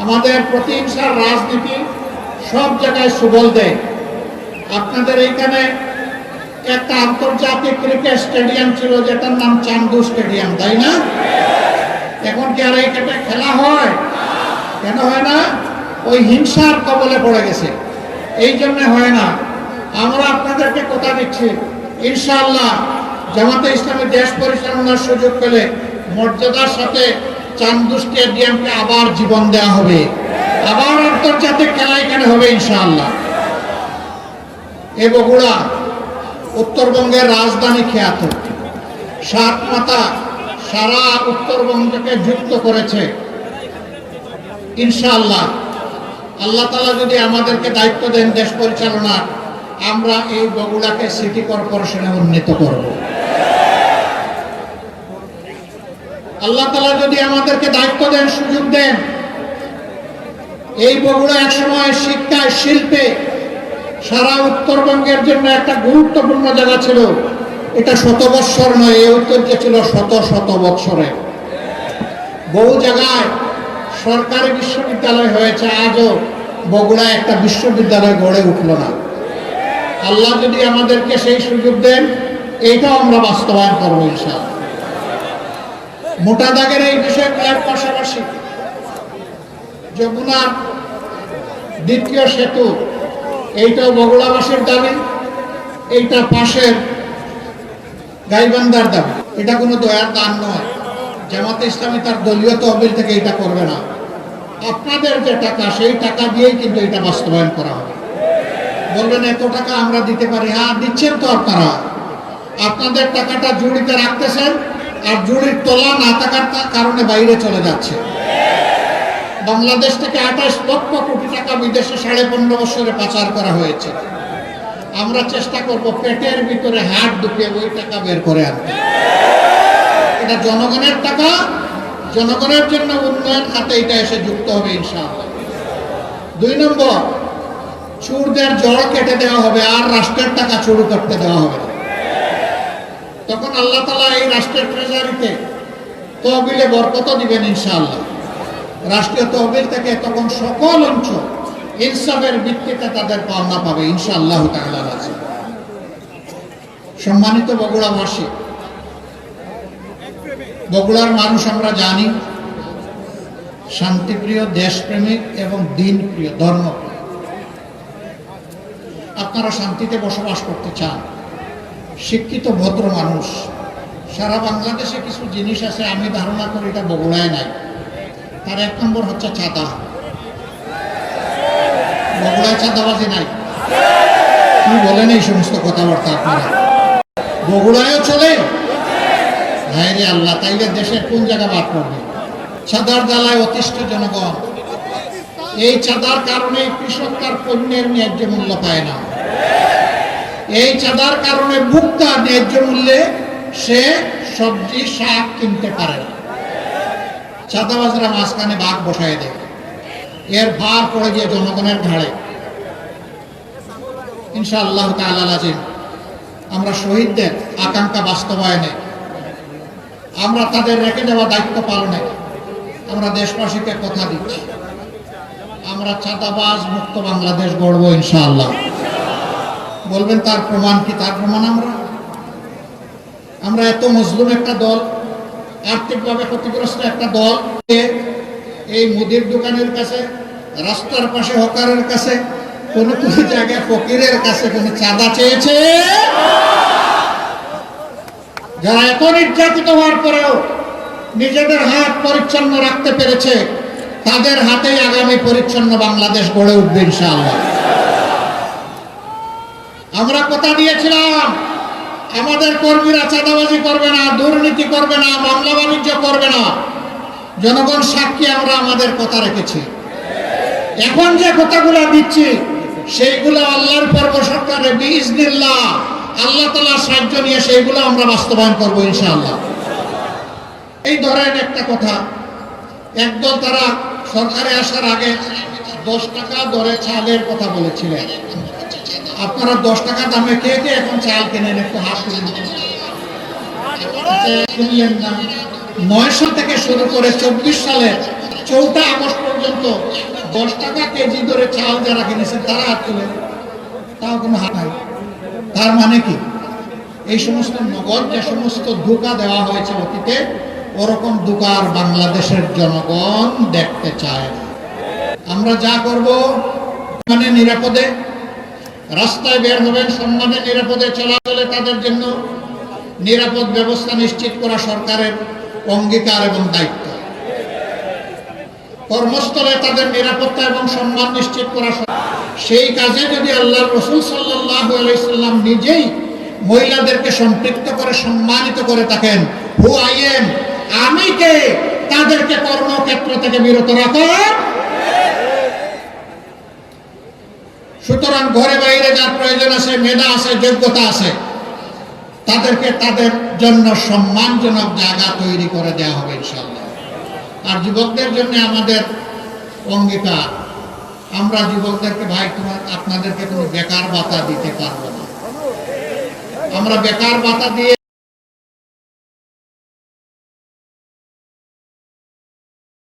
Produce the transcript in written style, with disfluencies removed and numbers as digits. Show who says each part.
Speaker 1: আমাদের প্রতিহিংসার রাজনীতি সব জায়গায় সুবল দেয়। আপনাদের এইখানে একটা আন্তর্জাতিক ক্রিকেট স্টেডিয়াম ছিল যেটার নাম চান্দু স্টেডিয়াম, তাই না? এখন কি আর এইখানে খেলা হয়? কেন হয় না? ওই হিংসার কবলে পড়ে গেছে, এই জন্য হয় না। আমরা আপনাদেরকে কথা দিচ্ছি, ইনশাআল্লাহ জামাতে ইসলামী দেশ পরিচালনার সুযোগ পেলে মর্যাদার সাথে চান্দু স্টেডিয়ামকে আবার জীবন দেওয়া হবে, আবার আন্তর্জাতিক খেলা এখানে হবে ইনশাআল্লাহ। এই বগুড়া উত্তরবঙ্গের রাজধানী খ্যাত, সাত মাতা সারা উত্তরবঙ্গকে যুক্ত করেছে। ইনশাআল্লাহ আল্লাহ তাআলা যদি আমাদেরকে দায়িত্ব দেন দেশ পরিচালনার, আমরা এই বগুড়াকে সিটি কর্পোরেশনে উন্নীত করব। আল্লাহ তাআলা যদি আমাদেরকে দায়িত্ব দেন, সুযোগ দেন, এই বগুড়া একসময় শিক্ষায় শিল্পে সারা উত্তরবঙ্গের জন্য একটা গুরুত্বপূর্ণ জায়গা ছিল। এটা শত বৎসর নয়, এই ঐতিহ্য ছিল শত শত বৎসরে। বহু জায়গায় সরকারি বিশ্ববিদ্যালয় হয়েছে, আজও বগুড়ায় একটা বিশ্ববিদ্যালয় গড়ে উঠল না। আল্লাহ যদি আমাদেরকে সেই সুযোগ দেন, এইটাও আমরা বাস্তবায়ন করবো ইনশাআল্লাহ। মোটা দাগের এই বিষয়গুলোর পাশাপাশি যমুনার দ্বিতীয় সেতু, এইটাও বগুড়াবাসীর দাবি, এইটা পাশের গাইবান্ধার দাবি। এটা কোনো দয়ার দান নয়, জামাতে ইসলামী তার দলীয় তহবিল থেকে এটা করবে না। আপনাদের যে টাকা, সেই টাকা দিয়েই কিন্তু এটা বাস্তবায়ন করা হবে। বলবেন এত টাকা আমরা দিতে পারি, হ্যাঁ দিচ্ছেন তো আপনারা। আপনাদের টাকাটা জুড়িতে রাখতেছেন, আর জুড়ির তোলা না থাকার কারণে বাইরে চলে যাচ্ছে। বাংলাদেশ থেকে 28 লক্ষ কোটি টাকা বিদেশে 15.5 বছরে পাচার করা হয়েছে। আমরা চেষ্টা করব পেটের ভিতরে হাত ঢুকিয়ে ওই টাকা বের করে আনতে। এটা জনগণের টাকা, জনগণের জন্য উন্নয়ন খাতে এটা এসে যুক্ত হবে ইনশাআল্লাহ। 2 নম্বর, চোরদের জড় কেটে দেওয়া হবে, আর রাষ্ট্রের টাকা চুরি করতে দেওয়া হবে না। তখন আল্লাহ তাআলা এই রাষ্ট্রের ট্রেজারিতে তহবিলে বরকত দিবেন ইনশাআল্লাহ। রাষ্ট্রীয় তহবিল থেকে তখন সকল অঞ্চল ইনসাফের ভিত্তিতে তাদের পাওনা পাবে ইনশাআল্লাহ তাআলা। সম্মানিত বগুড়াবাসী, বগুড়ার মানুষ আমরা জানি শান্তিপ্রিয়, দেশপ্রেমিক এবং দিনপ্রিয়, ধর্মপ্রিয়। আপনারা শান্তিতে বসবাস করতে চান, শিক্ষিত ভদ্র মানুষ। সারা বাংলাদেশে কিছু জিনিস আছে, আমি ধারণা করি এটা বগুড়ায় নাই। তার 1 নম্বর হচ্ছে চাঁদা। বগুড়ায় চাঁদাবাজি নাই। কি বলেন এই সমস্ত কথাবার্তা আপনারা? বগুড়ায়ও চলে? হায় রে আল্লাহ, তাইলে দেশের কোন জায়গা বাদ পড়বে? চাঁদার জ্বালায় অতিষ্ঠ জনগণ। এই চাঁদার কারণে কৃষক তার পণ্যের ন্যায্য মূল্য পায় না। এই চাঁদার কারণে ভোক্তা ন্যায্য মূল্যে সে সবজি শাক কিনতে পারে না। চাঁদাবাজরা মাঝখানে বাঘ বসায় দেয়, এর ভার পড়ে গিয়ে জনগণের ঘাড়ে। ইনশাআল্লাহ তাআলা আজিম আমরা শহীদদের আকাঙ্ক্ষা বাস্তবায়নে, আমরা তাদের রেখে দেওয়া দায়িত্ব পালনে আমরা দেশবাসীকে কথা দিচ্ছি, আমরা চাঁদাবাজ মুক্ত বাংলাদেশ গড়ব ইনশাআল্লাহ। বলবেন তার প্রমাণ কি? তার প্রমাণ আমরা এত মজলুম একটা দল, আর্থিকভাবে ক্ষতিগ্রস্ত একটা দল, এই মুদির দোকানের কাছে, রাস্তার পাশে হকারের কাছে, কোন কোন জায়গায় ফকিরের কাছে কোন চাঁদা চেয়েছে? যারা এত নির্যাতিত হওয়ার পরেও নিজেদের হাত পরিচ্ছন্ন রাখতে পেরেছে, তাদের হাতেই আগামী পরিচ্ছন্ন বাংলাদেশ গড়ে উঠবে ইনশাআল্লাহ। আমরা কথা দিয়েছিলাম আমাদের কর্মীরা চাঁদাবাজি করবে না, দুর্নীতি করবে না, মামলা বাণিজ্য করবে না। জনগণ সাক্ষী, আমরা আমাদের কথা রেখেছি। এখন যে কথাগুলো দিচ্ছি সেইগুলো আল্লাহর পর্ব সরকারে বিইজনিল্লাহ আল্লাহ তাআলার সাহায্য নিয়ে সেইগুলো আমরা বাস্তবায়ন করবো ইনশাআল্লাহ। এই ধরেন একটা কথা, একদল তারা সরকারে আসার আগে 10 টাকা দরে চালের কথা বলেছিলেন। আপনারা 10 টাকা দামে কে কে এখন চাল কেনেন? একটু হাত তুলে শুনলেন না? 9 সাল থেকে শুরু করে 24 সালের 4 আগস্ট পর্যন্ত তো 10 টাকা কেজি ধরে চাল যারা কিনেছেন তারা হাত তুলে, তাও কোনো হাত নাই। তার মানে কি, এই সমস্ত নগদ যে সমস্ত ধোঁকা দেওয়া হয়েছে অতীতে, ওরকম ধোঁকা আর বাংলাদেশের জনগণ দেখতে চায় না। আমরা যা করব মানে নিরাপদে রাস্তায় বের হবেন, সম্মানে নিরাপদে চলাচলে তাদের জন্য নিরাপদ ব্যবস্থা নিশ্চিত করা সরকারের অঙ্গীকার এবং দায়িত্ব। কর্মস্থলে তাদের নিরাপত্তা এবং সম্মান নিশ্চিত করা, সেই কাজে যদি আল্লাহর রাসূল সাল্লাল্লাহু আলাইহি সাল্লাম নিজেই মহিলাদেরকে সম্পৃক্ত করে সম্মানিত করে থাকেন, হু আই এম, আমি কে, তাদেরকে কর্মক্ষেত্র থেকে বিরত রাখা। সুতরাং ঘরে বাইরে যার প্রয়োজন আছে, মেধা আছে, যোগ্যতা আছে, তাদেরকে তাদের জন্য সম্মানজনক জায়গা তৈরি করে দেওয়া হবে ইনশাআল্লাহ। আর যুবকদের জন্য আমাদের অঙ্গীকার, আমরা যুবকদেরকে ভাই আপনাদেরকে কোনো বেকার ভাতা দিতে পারবো না। আমরা বেকার ভাতা দিয়ে